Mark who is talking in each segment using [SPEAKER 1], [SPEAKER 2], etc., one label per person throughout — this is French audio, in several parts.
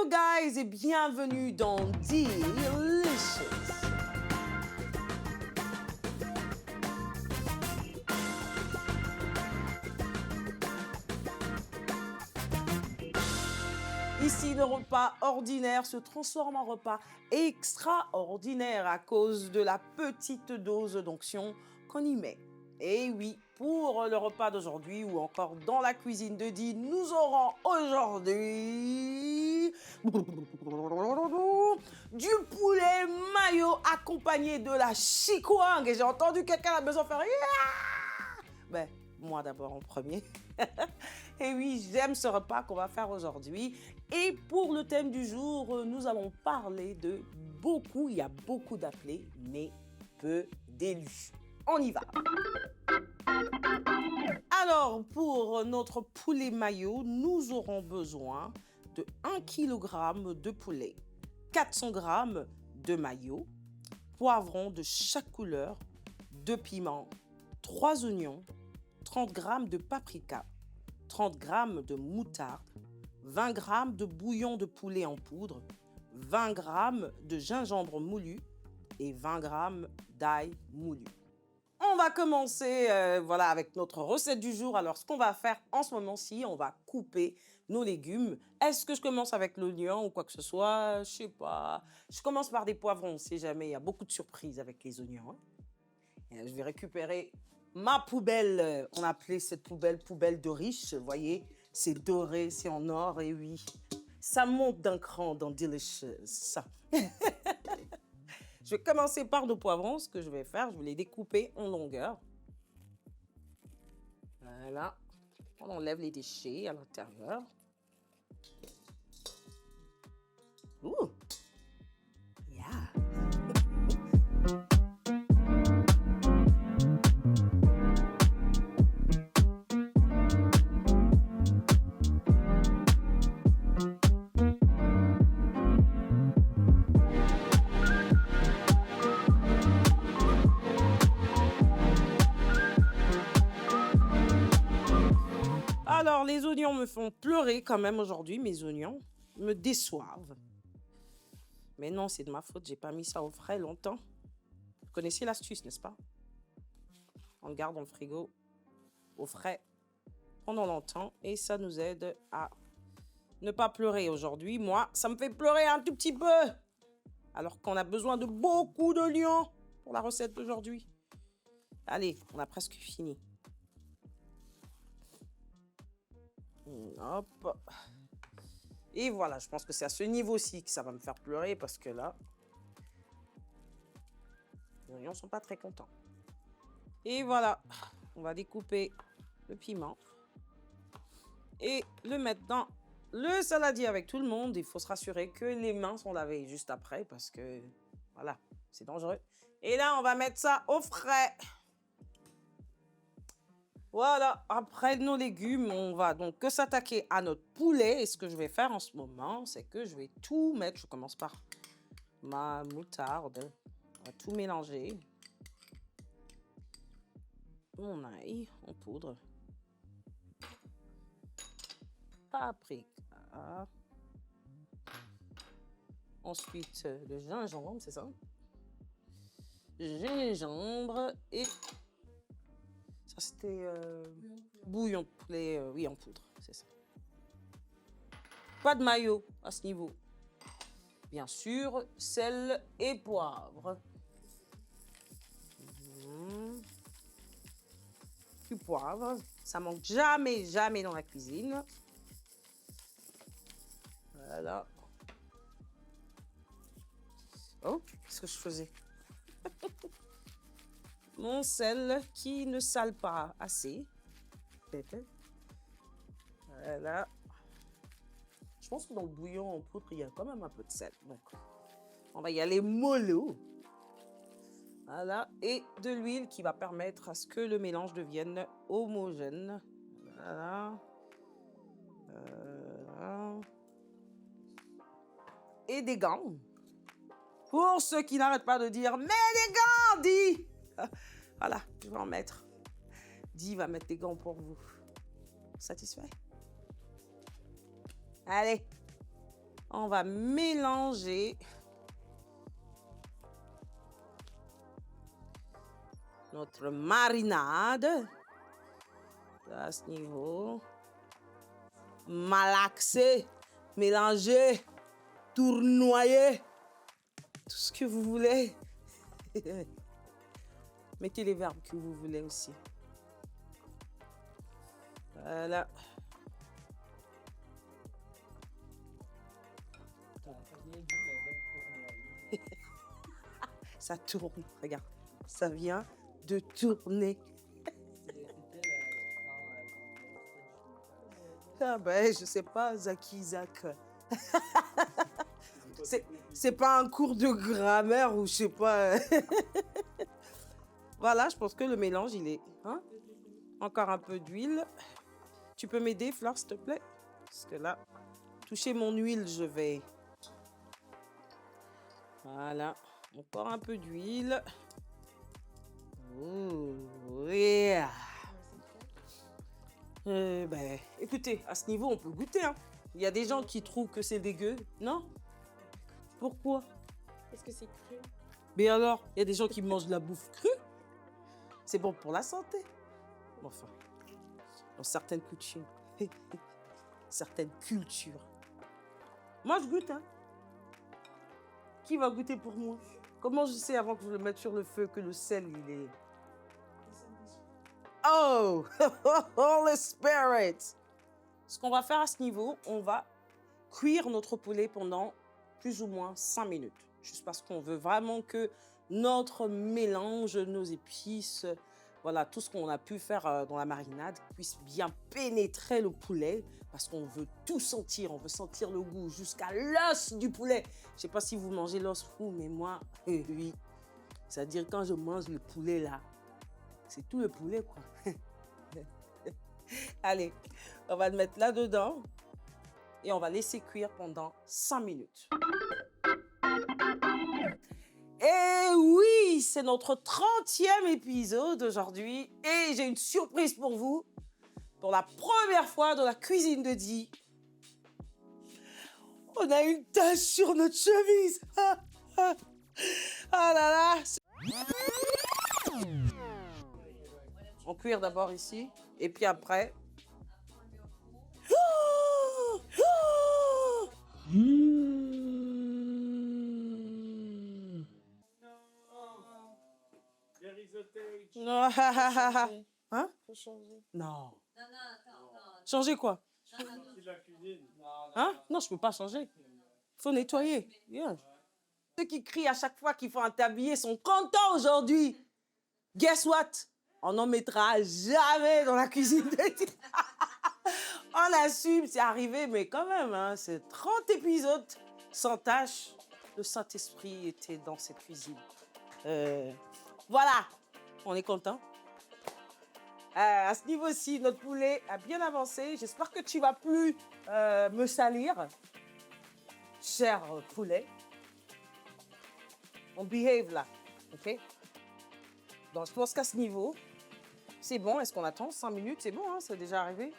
[SPEAKER 1] Hello guys et bienvenue dans Delicious. Ici, le repas ordinaire se transforme en repas extraordinaire à cause de la petite dose d'onction qu'on y met. Et oui, pour le repas d'aujourd'hui ou encore dans la cuisine de Dee, nous aurons aujourd'hui du poulet mayo accompagné de la chikwang. Et j'ai entendu quelqu'un à la maison faire yeah! Ben, moi d'abord en premier. Et oui, j'aime ce repas qu'on va faire aujourd'hui. Et pour le thème du jour, nous allons parler de beaucoup, il y a beaucoup d'appelés, mais peu d'élus. On y va. Alors, pour notre poulet mayo, nous aurons besoin de 1 kg de poulet, 400 g de mayo, poivrons de chaque couleur, 2 piments, 3 oignons, 30 g de paprika, 30 g de moutarde, 20 g de bouillon de poulet en poudre, 20 g de gingembre moulu et 20 g d'ail moulu. On va commencer avec notre recette du jour. Alors, ce qu'on va faire en ce moment-ci, on va couper nos légumes. Est-ce que je commence avec l'oignon ou quoi que ce soit? Je sais pas. Je commence par des poivrons, on sait jamais. Il y a beaucoup de surprises avec les oignons. Et je vais récupérer ma poubelle. On appelait cette poubelle de riche. Vous voyez, c'est doré, c'est en or. Et oui, ça monte d'un cran dans Delicious. Ça. Je vais commencer par nos poivrons. Ce que je vais faire, je vais les découper en longueur. Voilà. On enlève les déchets à l'intérieur. Ouh! Yeah! Alors, les oignons me font pleurer quand même aujourd'hui, mes oignons me déçoivent. Mais non, c'est de ma faute, j'ai pas mis ça au frais longtemps. Vous connaissez l'astuce, n'est-ce pas? On le garde dans le frigo au frais pendant longtemps et ça nous aide à ne pas pleurer aujourd'hui. Moi, ça me fait pleurer un tout petit peu, alors qu'on a besoin de beaucoup d'oignons pour la recette d'aujourd'hui. Allez, on a presque fini. Hop. Et voilà, je pense que c'est à ce niveau-ci que ça va me faire pleurer parce que là, les oignons ne sont pas très contents. Et voilà, on va découper le piment et le mettre dans le saladier avec tout le monde. Il faut se rassurer que les mains sont lavées juste après parce que, voilà, c'est dangereux. Et là, on va mettre ça au frais. Voilà, après nos légumes, on va donc que s'attaquer à notre poulet. Et ce que je vais faire en ce moment, c'est que je vais tout mettre. Je commence par ma moutarde. On va tout mélanger. Mon ail en poudre. Paprika. Ensuite, le gingembre, c'est ça? Gingembre et... Ça, c'était bouillon de poulet, oui, en poudre, c'est ça. Pas de mayo à ce niveau. Bien sûr, sel et poivre. Du poivre, ça manque jamais, jamais dans la cuisine. Voilà. Oh, qu'est-ce que je faisais? Mon sel qui ne sale pas assez. Voilà. Je pense que dans le bouillon en poudre, il y a quand même un peu de sel. Donc, on va y aller mollo. Voilà. Et de l'huile qui va permettre à ce que le mélange devienne homogène. Voilà. Voilà. Et des gants. Pour ceux qui n'arrêtent pas de dire « Mais des gants, Dee !» Voilà, je vais en mettre. Dee va mettre des gants pour vous. Satisfait? Allez, On va mélanger notre marinade à ce niveau. Malaxer, mélanger, tournoyer, tout ce que vous voulez. Mettez les verbes que vous voulez aussi. Voilà. Ça tourne, regarde. Ça vient de tourner. Ah ben, je sais pas, Zaki Zak. C'est pas un cours de grammaire ou je sais pas. Voilà, je pense que le mélange, il est... Hein? Encore un peu d'huile. Tu peux m'aider, Flore, s'il te plaît? Parce que là, toucher mon huile, je vais... Voilà. Encore un peu d'huile. Oh, yeah. Ben, écoutez, à ce niveau, on peut goûter. Hein. Il y a des gens qui trouvent que c'est dégueu. Non? Pourquoi?
[SPEAKER 2] Est-ce que c'est cru?
[SPEAKER 1] Mais alors, il y a des gens qui mangent de la bouffe crue. C'est bon pour la santé. Enfin, dans certaines coutumes. Certaines cultures. Moi, je goûte, hein. Qui va goûter pour moi? Comment je sais avant que je le mette sur le feu que le sel, il est... Oh! Holy Spirit! Ce qu'on va faire à ce niveau, on va cuire notre poulet pendant plus ou moins 5 minutes. Juste parce qu'on veut vraiment que notre mélange, nos épices, voilà, tout ce qu'on a pu faire dans la marinade puisse bien pénétrer le poulet. Parce qu'on veut tout sentir, on veut sentir le goût jusqu'à l'os du poulet. Je ne sais pas si vous mangez l'os fou, mais moi, oui. C'est-à-dire quand je mange le poulet là, c'est tout le poulet quoi. Allez, on va le mettre là-dedans et on va laisser cuire pendant 5 minutes. Et oui, c'est notre 30e épisode aujourd'hui et j'ai une surprise pour vous. Pour la première fois dans la cuisine de Di, on a une tache sur notre chemise. Ah là là. On cuire d'abord ici et puis après. Non. Hein?
[SPEAKER 2] Faut changer.
[SPEAKER 1] Non. Changer quoi? Hein? Non, je peux pas changer. Il faut nettoyer. Yeah. Ceux qui crient à chaque fois qu'il faut un tablier sont contents aujourd'hui. Guess what? On n'en mettra jamais dans la cuisine. On assume, c'est arrivé, mais quand même, hein, c'est 30 épisodes sans tâche. Le Saint-Esprit était dans cette cuisine. Voilà, on est content. À ce niveau-ci, notre poulet a bien avancé. J'espère que tu ne vas plus me salir, cher poulet. On behave là, ok? Donc, je pense qu'à ce niveau, c'est bon. Est-ce qu'on attend 5 minutes? C'est bon, hein, c'est déjà arrivé.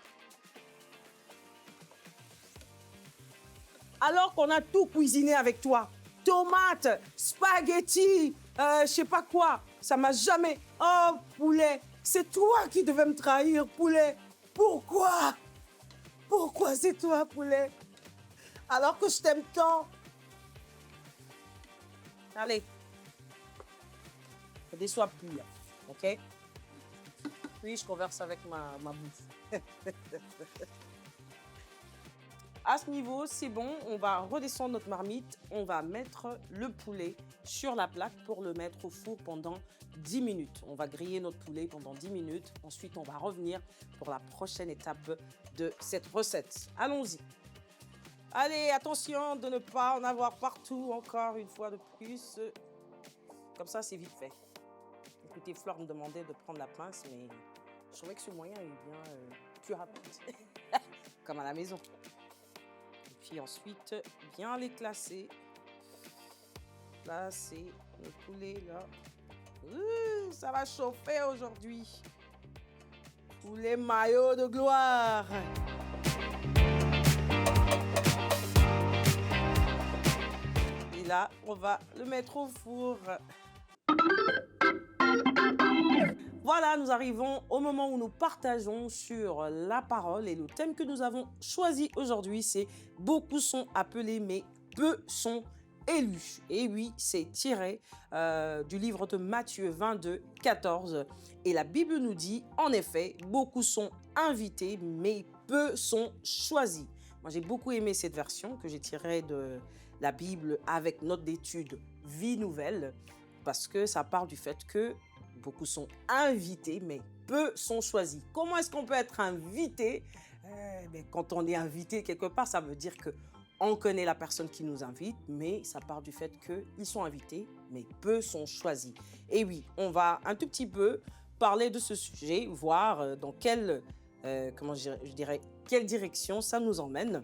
[SPEAKER 1] Alors qu'on a tout cuisiné avec toi. Tomates, spaghettis, je sais pas quoi. Ça m'a jamais... Oh, poulet! C'est toi qui devais me trahir, poulet. Pourquoi? Pourquoi c'est toi, poulet? Alors que je t'aime tant. Allez. Ne déçois plus, là. OK? Puis, je converse avec ma bouffe. À ce niveau, c'est bon. On va redescendre notre marmite. On va mettre le poulet sur la plaque pour le mettre au four pendant 10 minutes. On va griller notre poulet pendant 10 minutes. Ensuite, on va revenir pour la prochaine étape de cette recette. Allons-y. Allez, attention de ne pas en avoir partout encore une fois de plus. Comme ça, c'est vite fait. Écoutez, Flore me demandait de prendre la pince, mais je trouvais que ce moyen est bien plus rapide. Comme à la maison. Et puis ensuite, bien les classer. Là, c'est le poulet, là. Ça va chauffer aujourd'hui. Poulet maillot de gloire. là, on va le mettre au four. Voilà, nous arrivons au moment où nous partageons sur la parole et le thème que nous avons choisi aujourd'hui, c'est « Beaucoup sont appelés, mais peu sont élus ». Et oui, c'est tiré du livre de Matthieu 22, 14. Et la Bible nous dit, en effet, beaucoup sont invités, mais peu sont choisis. Moi, j'ai beaucoup aimé cette version que j'ai tirée de la Bible avec note d'étude Vie Nouvelle, parce que ça parle du fait que beaucoup sont invités, mais peu sont choisis. Comment est-ce qu'on peut être invité? Quand on est invité quelque part, ça veut dire qu'on connaît la personne qui nous invite, mais ça part du fait qu'ils sont invités, mais peu sont choisis. Et oui, on va un tout petit peu parler de ce sujet, voir dans quelle direction ça nous emmène.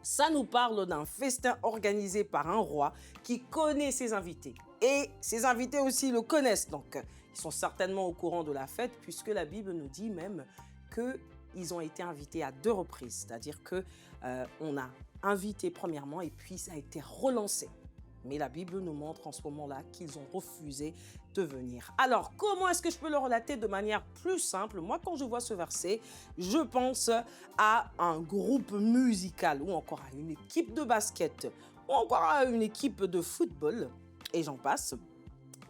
[SPEAKER 1] Ça nous parle d'un festin organisé par un roi qui connaît ses invités. Et ses invités aussi le connaissent. Donc, ils sont certainement au courant de la fête puisque la Bible nous dit même qu'ils ont été invités à 2 reprises. C'est-à-dire qu'on a invité premièrement et puis ça a été relancé. Mais la Bible nous montre en ce moment-là qu'ils ont refusé de venir. Alors, comment est-ce que je peux le relater de manière plus simple? Moi, quand je vois ce verset, je pense à un groupe musical ou encore à une équipe de basket ou encore à une équipe de football et j'en passe.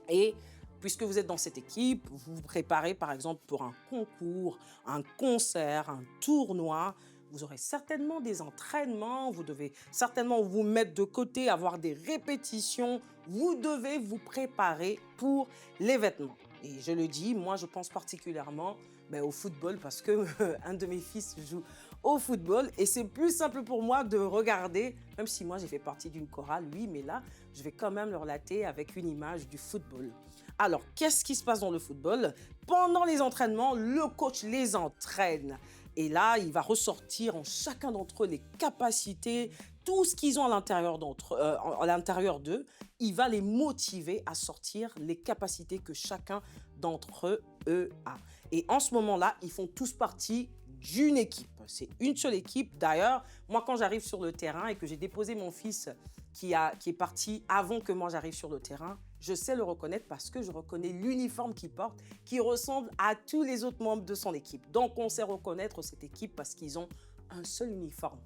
[SPEAKER 1] Et puisque vous êtes dans cette équipe, vous vous préparez par exemple pour un concours, un concert, un tournoi. Vous aurez certainement des entraînements, vous devez certainement vous mettre de côté, avoir des répétitions. Vous devez vous préparer pour l'événement. Et je le dis, moi je pense particulièrement au football parce que un de mes fils joue au football et c'est plus simple pour moi de regarder, même si moi j'ai fait partie d'une chorale, oui, mais là je vais quand même le relater avec une image du football. Alors, qu'est-ce qui se passe dans le football? Pendant les entraînements, le coach les entraîne. Et là, il va ressortir en chacun d'entre eux les capacités, tout ce qu'ils ont à l'intérieur d'eux. Il va les motiver à sortir les capacités que chacun d'entre eux a. Et en ce moment-là, ils font tous partie d'une équipe. C'est une seule équipe. D'ailleurs, moi, quand j'arrive sur le terrain et que j'ai déposé mon fils qui est parti avant que moi j'arrive sur le terrain, je sais le reconnaître parce que je reconnais l'uniforme qu'il porte qui ressemble à tous les autres membres de son équipe. Donc, on sait reconnaître cette équipe parce qu'ils ont un seul uniforme.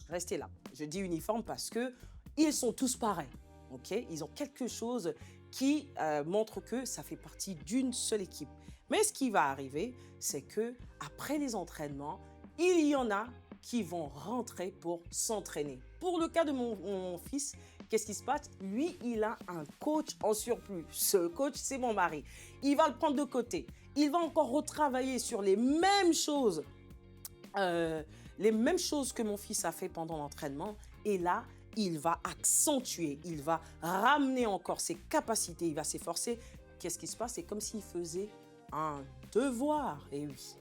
[SPEAKER 1] Restez là. Je dis uniforme parce qu'ils sont tous pareils. Okay? Ils ont quelque chose qui montre que ça fait partie d'une seule équipe. Mais ce qui va arriver, c'est qu'après les entraînements, il y en a qui vont rentrer pour s'entraîner. Pour le cas de mon fils, qu'est-ce qui se passe? Lui, il a un coach en surplus. Ce coach, c'est mon mari. Il va le prendre de côté. Il va encore retravailler sur les mêmes choses que mon fils a fait pendant l'entraînement. Et là, il va accentuer, il va ramener encore ses capacités, il va s'efforcer. Qu'est-ce qui se passe? C'est comme s'il faisait un devoir. Et oui.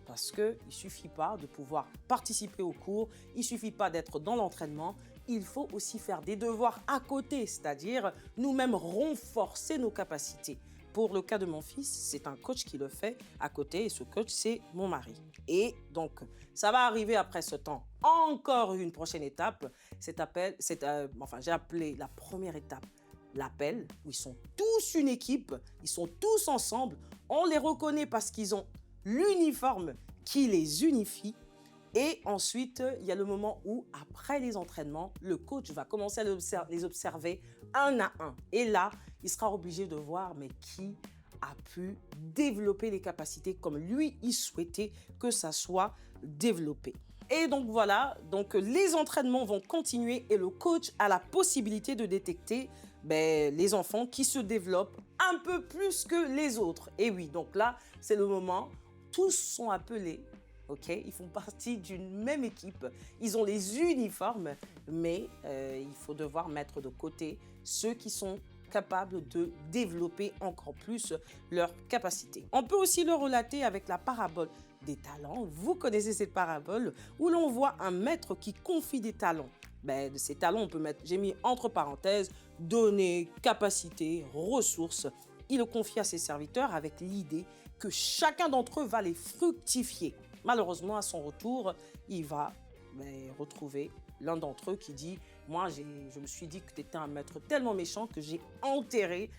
[SPEAKER 1] Parce qu'il ne suffit pas de pouvoir participer au cours, il ne suffit pas d'être dans l'entraînement, il faut aussi faire des devoirs à côté, c'est-à-dire nous-mêmes renforcer nos capacités. Pour le cas de mon fils, c'est un coach qui le fait à côté et ce coach, c'est mon mari. Et donc, ça va arriver après ce temps. Encore une prochaine étape, j'ai appelé la première étape l'appel, où ils sont tous une équipe, ils sont tous ensemble, on les reconnaît parce qu'ils ont l'uniforme qui les unifie. Et ensuite, il y a le moment où, après les entraînements, le coach va commencer à les observer un à un. Et là, il sera obligé de voir qui a pu développer les capacités comme lui, il souhaitait que ça soit développé. Et donc voilà, les entraînements vont continuer et le coach a la possibilité de détecter les enfants qui se développent un peu plus que les autres. Et oui, donc là, c'est le moment, tous sont appelés, ok? Ils font partie d'une même équipe, ils ont les uniformes, mais il faut devoir mettre de côté ceux qui sont capables de développer encore plus leurs capacités. On peut aussi le relater avec la parabole des talents. Vous connaissez cette parabole où l'on voit un maître qui confie des talents. De ces talents, on peut mettre, j'ai mis entre parenthèses, données, capacités, ressources. Il le confie à ses serviteurs avec l'idée que chacun d'entre eux va les fructifier. Malheureusement, à son retour, il va retrouver l'un d'entre eux qui dit « moi, je me suis dit que tu étais un maître tellement méchant que j'ai enterré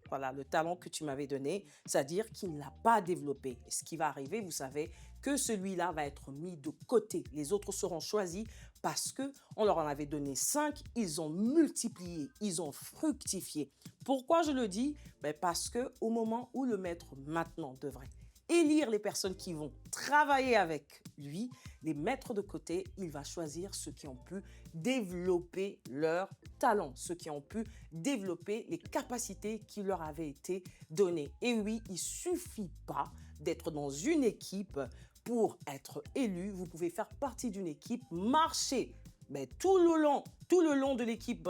[SPEAKER 1] voilà, le talent que tu m'avais donné, c'est-à-dire qu'il ne l'a pas développé. Et ce qui va arriver, vous savez, que celui-là va être mis de côté. Les autres seront choisis parce qu'on leur en avait donné 5, ils ont multiplié, ils ont fructifié. Pourquoi je le dis? Parce qu'au moment où le maître maintenant devrait élire les personnes qui vont travailler avec lui, les mettre de côté, il va choisir ceux qui ont pu développer leur talent, ceux qui ont pu développer les capacités qui leur avaient été données. Et oui, il ne suffit pas d'être dans une équipe pour être élu. Vous pouvez faire partie d'une équipe, marcher tout le long de l'équipe,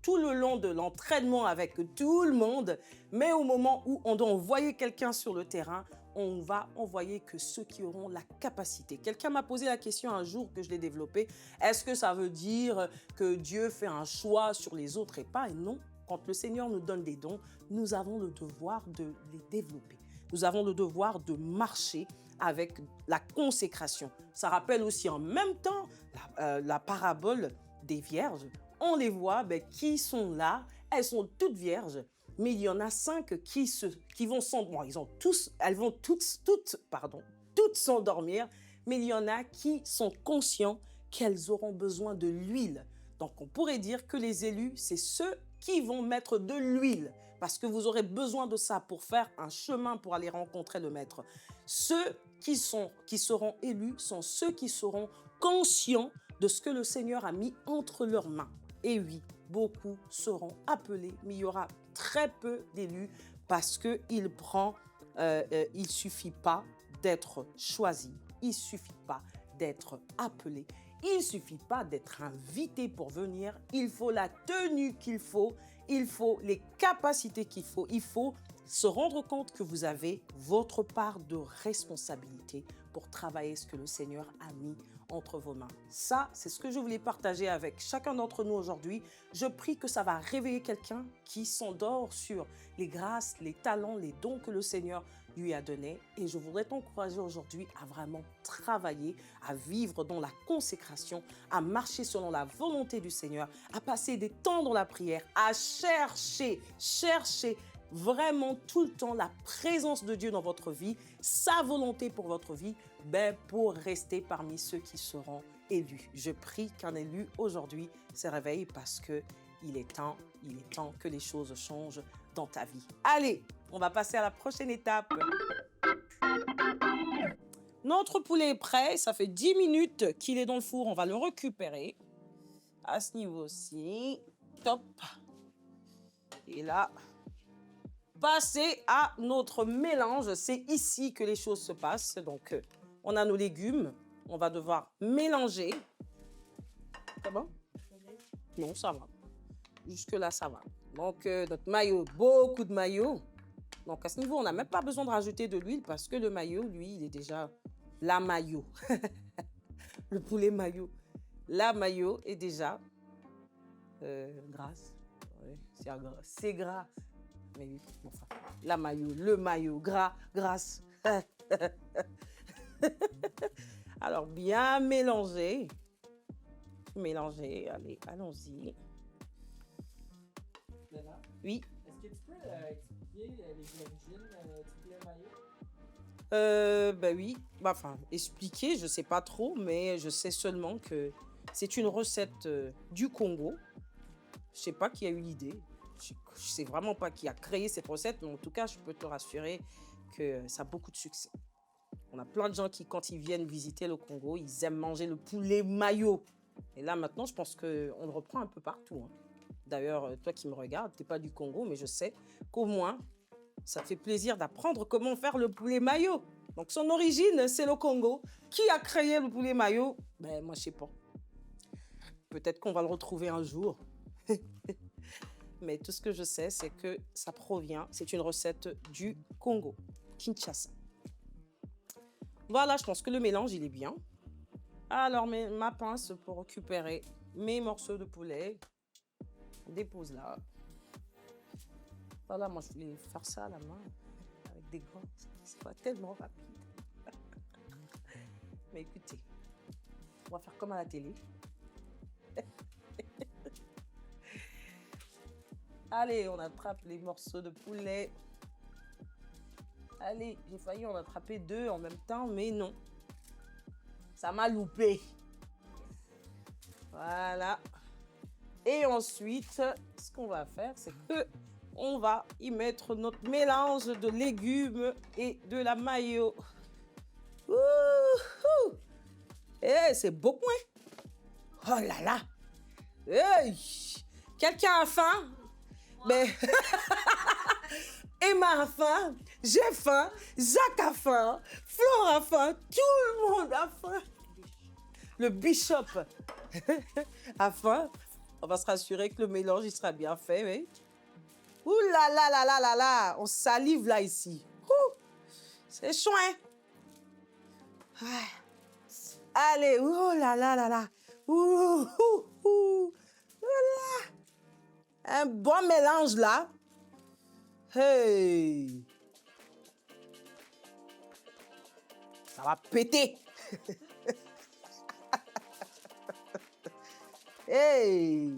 [SPEAKER 1] tout le long de l'entraînement avec tout le monde, mais au moment où on doit envoyer quelqu'un sur le terrain, on va envoyer que ceux qui auront la capacité. Quelqu'un m'a posé la question un jour que je l'ai développée. Est-ce que ça veut dire que Dieu fait un choix sur les autres et pas? Et non, quand le Seigneur nous donne des dons, nous avons le devoir de les développer. Nous avons le devoir de marcher avec la consécration. Ça rappelle aussi en même temps la parabole des vierges. On les voit qui sont là, elles sont toutes vierges, mais il y en a 5 qui vont elles vont toutes s'endormir, mais il y en a qui sont conscients qu'elles auront besoin de l'huile. Donc on pourrait dire que les élus, c'est ceux qui vont mettre de l'huile, parce que vous aurez besoin de ça pour faire un chemin pour aller rencontrer le maître. Ceux qui seront élus sont ceux qui seront conscients de ce que le Seigneur a mis entre leurs mains. Et oui, beaucoup seront appelés, mais il y aura très peu d'élus parce qu'il il suffit pas d'être choisi, il suffit pas d'être appelé, il suffit pas d'être invité pour venir, il faut la tenue qu'il faut, il faut les capacités qu'il faut, il faut se rendre compte que vous avez votre part de responsabilité pour travailler ce que le Seigneur a mis entre vos mains. Ça, c'est ce que je voulais partager avec chacun d'entre nous aujourd'hui. Je prie que ça va réveiller quelqu'un qui s'endort sur les grâces, les talents, les dons que le Seigneur lui a donnés. Et je voudrais t'encourager aujourd'hui à vraiment travailler, à vivre dans la consécration, à marcher selon la volonté du Seigneur, à passer des temps dans la prière, à chercher vraiment tout le temps la présence de Dieu dans votre vie, sa volonté pour votre vie, pour rester parmi ceux qui seront élus. Je prie qu'un élu aujourd'hui se réveille parce que il est temps que les choses changent dans ta vie. Allez, on va passer à la prochaine étape. Notre poulet est prêt, ça fait 10 minutes qu'il est dans le four, on va le récupérer. À ce niveau-ci, top. Et là, passer à notre mélange. C'est ici que les choses se passent. Donc, on a nos légumes. On va devoir mélanger. Ça va? Non, ça va. Jusque-là, ça va. Donc, notre maillot, beaucoup de maillot. Donc, à ce niveau, on n'a même pas besoin de rajouter de l'huile parce que le maillot, lui, il est déjà la maillot. Le poulet maillot. La maillot est déjà grasse. Ouais, c'est gras. Mais oui, enfin, la maillot, le maillot, grasse. Alors, bien mélanger. Mélanger, allez, allons-y. Oui.
[SPEAKER 3] Est-ce que tu peux expliquer les origines du poulet maillot?
[SPEAKER 1] Oui. Enfin, expliquer, je ne sais pas trop, mais je sais seulement que c'est une recette du Congo. Je ne sais pas qui a eu l'idée. Je ne sais vraiment pas qui a créé cette recette, mais en tout cas, je peux te rassurer que ça a beaucoup de succès. On a plein de gens qui, quand ils viennent visiter le Congo, ils aiment manger le poulet maillot. Et là, maintenant, je pense qu'on le reprend un peu partout. D'ailleurs, toi qui me regardes, tu n'es pas du Congo, mais je sais qu'au moins, ça te fait plaisir d'apprendre comment faire le poulet maillot. Donc, son origine, c'est le Congo. Qui a créé le poulet maillot? Moi, je ne sais pas. Peut-être qu'on va le retrouver un jour. Mais tout ce que je sais, c'est que ça provient, c'est une recette du Congo, Kinshasa. Voilà, je pense que le mélange, il est bien. Alors, ma pince pour récupérer mes morceaux de poulet, on dépose là. Voilà, moi, je voulais faire ça à la main, avec des gants. C'est pas tellement rapide. Mais écoutez, on va faire comme à la télé. Allez, on attrape les morceaux de poulet. Allez, j'ai failli en attraper 2 en même temps, mais non. Ça m'a loupé. Voilà. Et ensuite, ce qu'on va faire, c'est que on va y mettre notre mélange de légumes et de la mayo. Ouhou! Eh, c'est beau point. Oh là là. Hey! Quelqu'un a faim? Mais Emma a faim, j'ai faim, Jacques a faim, Flore a faim, tout le monde a faim. Le bishop a faim. On va se rassurer que le mélange il sera bien fait, oui. Ouh là là là là là là, on salive là ici. Ouh, c'est chouin. Allez, oh là là là là. Ouh, ouh, ouh. Là. Un bon mélange là. Hey! Ça va péter! Hey!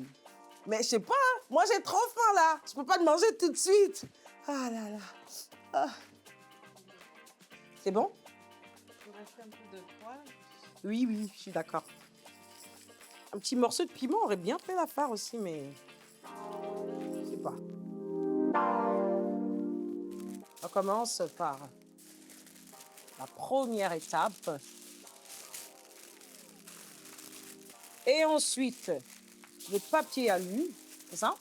[SPEAKER 1] Mais je sais pas, moi j'ai trop faim là. Je peux pas te manger tout de suite. Ah là là. Ah. C'est bon?
[SPEAKER 2] Il me reste un peu de poivre.
[SPEAKER 1] Oui, oui, je suis d'accord. Un petit morceau de piment aurait bien fait l'affaire aussi, mais je sais pas. On commence par la première étape. Et ensuite, le papier alu, c'est ça?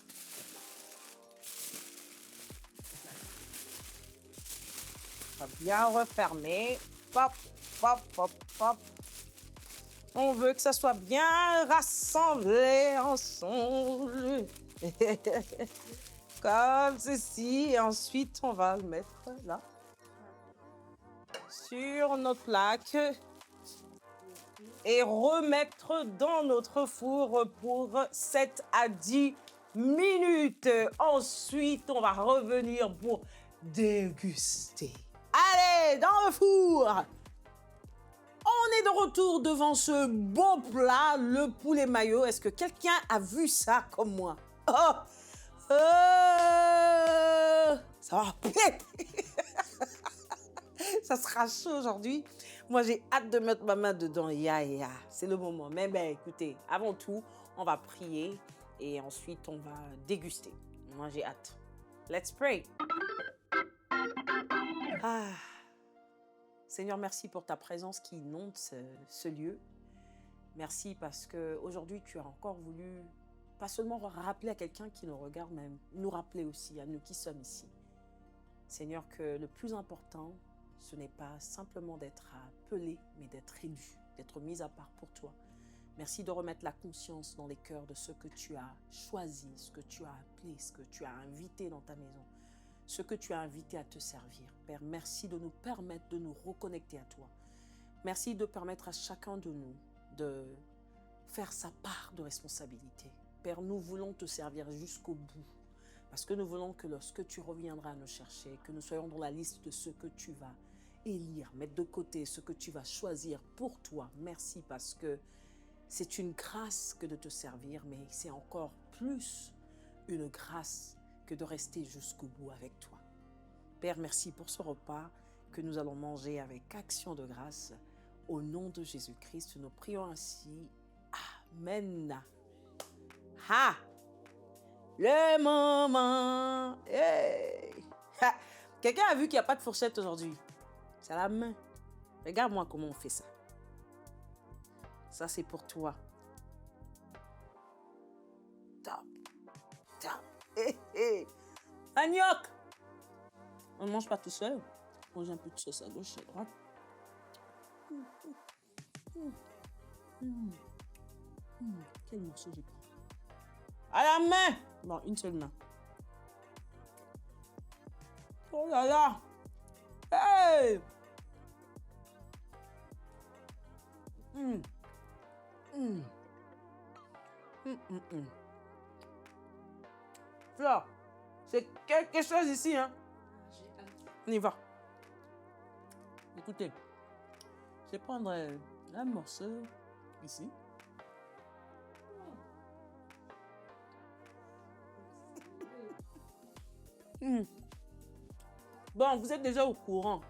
[SPEAKER 1] On va bien refermer. Pop, pop, pop, pop. On veut que ça soit bien rassemblé ensemble. Comme ceci. Et ensuite, on va le mettre là. Sur notre plaque. Et remettre dans notre four pour 7 à 10 minutes. Ensuite, on va revenir pour déguster. Allez, dans le four! On est de retour devant ce beau plat, le poulet mayo. Est-ce que quelqu'un a vu ça comme moi? Oh! Ça va péter! Ça sera chaud aujourd'hui. Moi, j'ai hâte de mettre ma main dedans. Ya. C'est le moment. Mais ben, écoutez, avant tout, on va prier et ensuite, on va déguster. Moi, j'ai hâte. Let's pray. Ah. Seigneur, merci pour ta présence qui inonde ce lieu. Merci parce qu'aujourd'hui, tu as encore voulu pas seulement rappeler à quelqu'un qui nous regarde, mais nous rappeler aussi à nous qui sommes ici. Seigneur, que le plus important, ce n'est pas simplement d'être appelé, mais d'être élu, d'être mis à part pour toi. Merci de remettre la conscience dans les cœurs de ce que tu as choisi, ce que tu as appelé, ce que tu as invité dans ta maison, ce que tu as invité à te servir. Père, merci de nous permettre de nous reconnecter à toi. Merci de permettre à chacun de nous de faire sa part de responsabilité. Père, nous voulons te servir jusqu'au bout. Parce que nous voulons que lorsque tu reviendras nous chercher, que nous soyons dans la liste de ce que tu vas élire, mettre de côté ce que tu vas choisir pour toi. Merci parce que c'est une grâce que de te servir, mais c'est encore plus une grâce que de rester jusqu'au bout avec toi. Père, merci pour ce repas que nous allons manger avec action de grâce. Au nom de Jésus-Christ, nous prions ainsi. Amen. Ha! Le moment. Hey. Ha. Quelqu'un a vu qu'il n'y a pas de fourchette aujourd'hui? C'est à la main. Regarde-moi comment on fait ça. Ça, c'est pour toi. Top. Manioc! On ne mange pas tout seul. On mange un peu de sauce à gauche et à droite. Quel morceau j'ai pris? À la main! Bon, une seule main. Oh là là! Hey! Flore, c'est quelque chose ici, hein?
[SPEAKER 2] J'ai hâte.
[SPEAKER 1] On y va. Écoutez, je vais prendre un morceau ici. Bon, vous êtes déjà au courant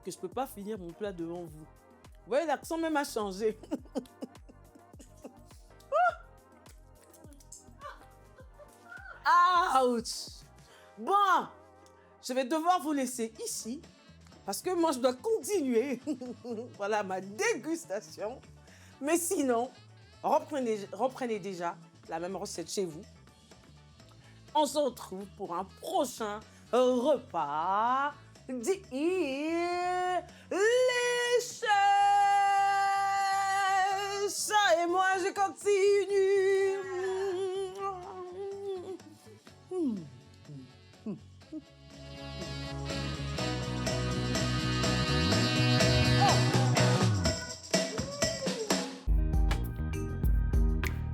[SPEAKER 1] que je ne peux pas finir mon plat devant vous. Vous voyez, l'accent même a changé. Ouch! Bon, je vais devoir vous laisser ici parce que moi, je dois continuer. Voilà ma dégustation. Mais sinon, reprenez déjà la même recette chez vous. On se retrouve pour un prochain repas d'Iléchès. Et moi, je continue.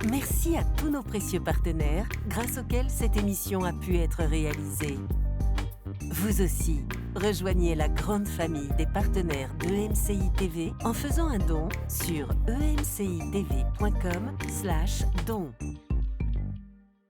[SPEAKER 4] Merci à tous nos précieux partenaires, grâce auxquels cette émission a pu être réalisée. Vous aussi, rejoignez la grande famille des partenaires d'EMCI TV en faisant un don sur emcitv.com/don.